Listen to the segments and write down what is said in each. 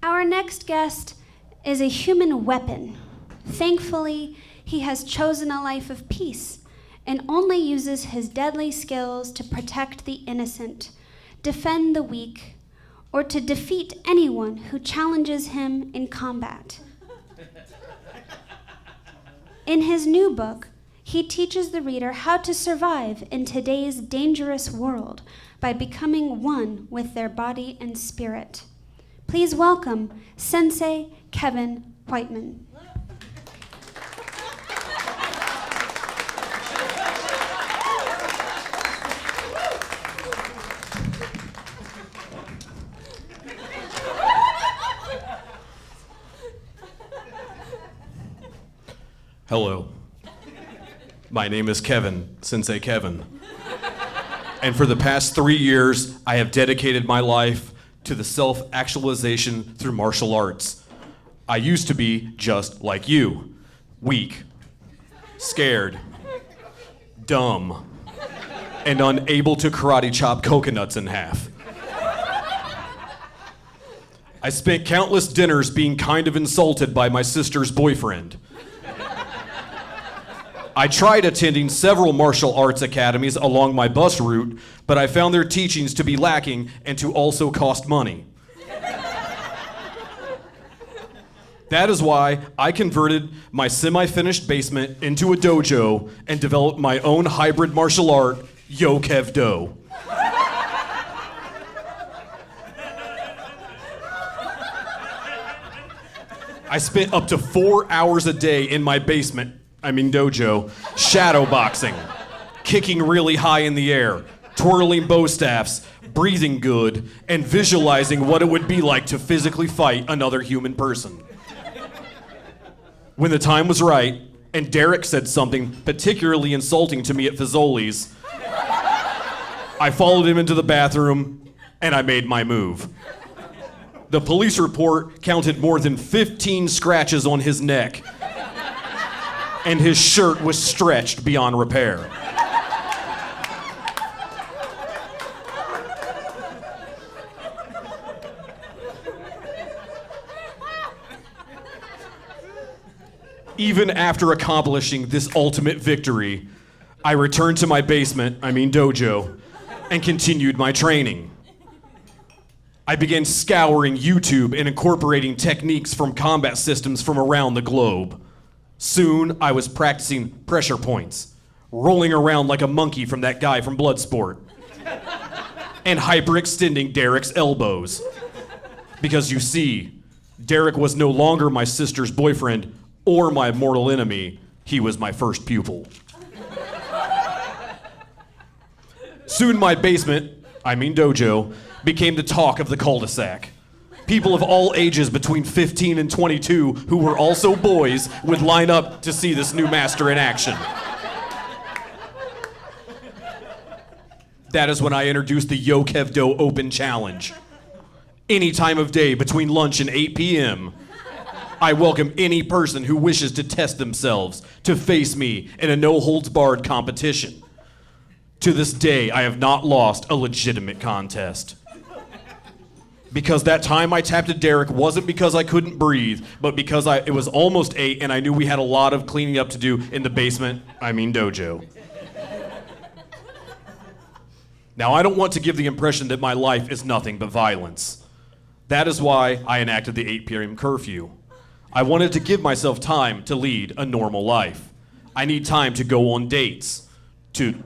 Our next guest is a human weapon. Thankfully, he has chosen a life of peace and only uses his deadly skills to protect the innocent, defend the weak, or to defeat anyone who challenges him in combat. In his new book, he teaches the reader how to survive in today's dangerous world by becoming one with their body and spirit. Please welcome Sensei Kevin Whiteman. Hello. My name is Kevin, Sensei Kevin. And for the past 3 years, I have dedicated my life to the self-actualization through martial arts. I used to be just like you, weak, scared, dumb, and unable to karate chop coconuts in half. I spent countless dinners being kind of insulted by my sister's boyfriend. I tried attending several martial arts academies along my bus route, but I found their teachings to be lacking and to also cost money. That is why I converted my semi-finished basement into a dojo and developed my own hybrid martial art, Yo Kev Do. I spent up to 4 hours a day in my basement, dojo, shadow boxing, kicking really high in the air, twirling bow staffs, breathing good, and visualizing what it would be like to physically fight another human person. When the time was right, and Derek said something particularly insulting to me at Fazoli's, I followed him into the bathroom, and I made my move. The police report counted more than 15 scratches on his neck, and his shirt was stretched beyond repair. Even after accomplishing this ultimate victory, I returned to my basement, dojo, and continued my training. I began scouring YouTube and incorporating techniques from combat systems from around the globe. Soon, I was practicing pressure points, rolling around like a monkey from that guy from Bloodsport, and hyperextending Derek's elbows. Because you see, Derek was no longer my sister's boyfriend or my mortal enemy. He was my first pupil. Soon my basement, dojo, became the talk of the cul-de-sac. People of all ages between 15 and 22 who were also boys would line up to see this new master in action. That is when I introduced the Yo Kev Do Open Challenge. Any time of day between lunch and 8 p.m., I welcome any person who wishes to test themselves to face me in a no-holds-barred competition. To this day, I have not lost a legitimate contest. Because that time I tapped at Derek wasn't because I couldn't breathe, but because it was almost 8 and I knew we had a lot of cleaning up to do in the basement, dojo. Now, I don't want to give the impression that my life is nothing but violence. That is why I enacted the 8 p.m. curfew. I wanted to give myself time to lead a normal life. I need time to go on dates, to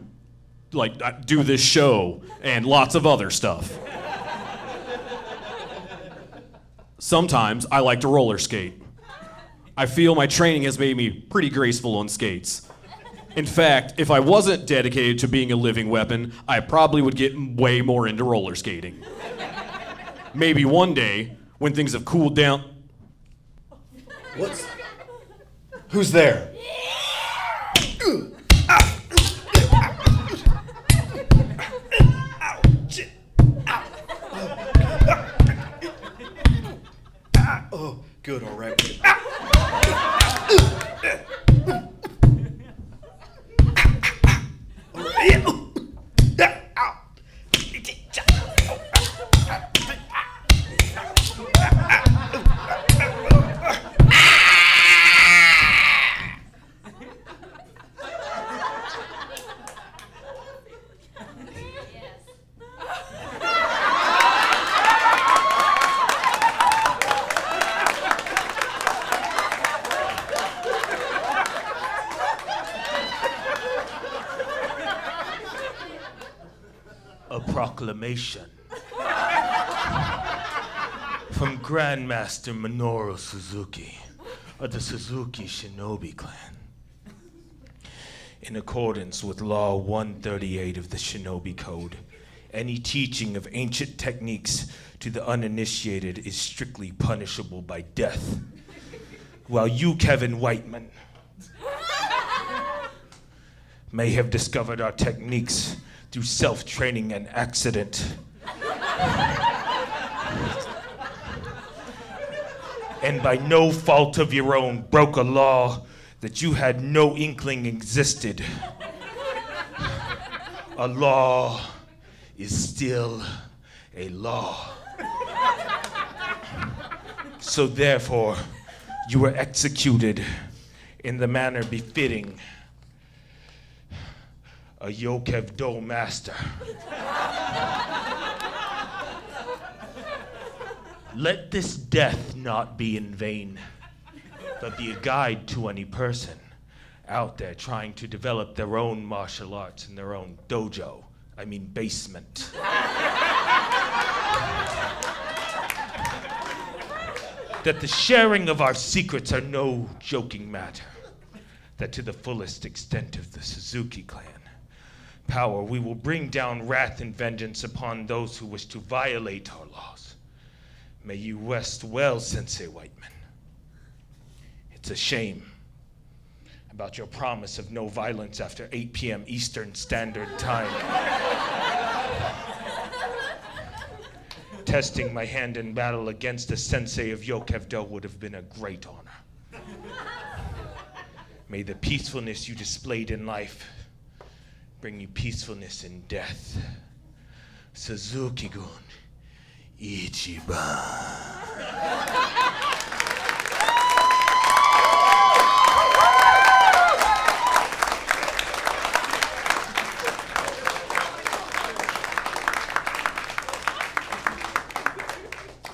do this show, and lots of other stuff. Sometimes I like to roller skate. I feel my training has made me pretty graceful on skates. In fact, if I wasn't dedicated to being a living weapon, I probably would get way more into roller skating. Maybe one day, when things have cooled down. Who's there? Oh, good, all right. proclamation from Grandmaster Minoru Suzuki of the Suzuki Shinobi clan. In accordance with Law 138 of the Shinobi Code, any teaching of ancient techniques to the uninitiated is strictly punishable by death. While you, Kevin Whiteman, may have discovered our techniques through self-training and accident, and by no fault of your own broke a law that you had no inkling existed. A law is still a law. So therefore, you were executed in the manner befitting a Yokev-Do master. Let this death not be in vain, but be a guide to any person out there trying to develop their own martial arts in their own dojo, basement. That the sharing of our secrets are no joking matter. That to the fullest extent of the Suzuki clan power, we will bring down wrath and vengeance upon those who wish to violate our laws. May you rest well, Sensei Whiteman. It's a shame about your promise of no violence after 8 p.m. Eastern Standard Time. Testing my hand in battle against the Sensei of Yokev-Do would have been a great honor. May the peacefulness you displayed in life bring you peacefulness in death. Suzuki-gun, Ichiban.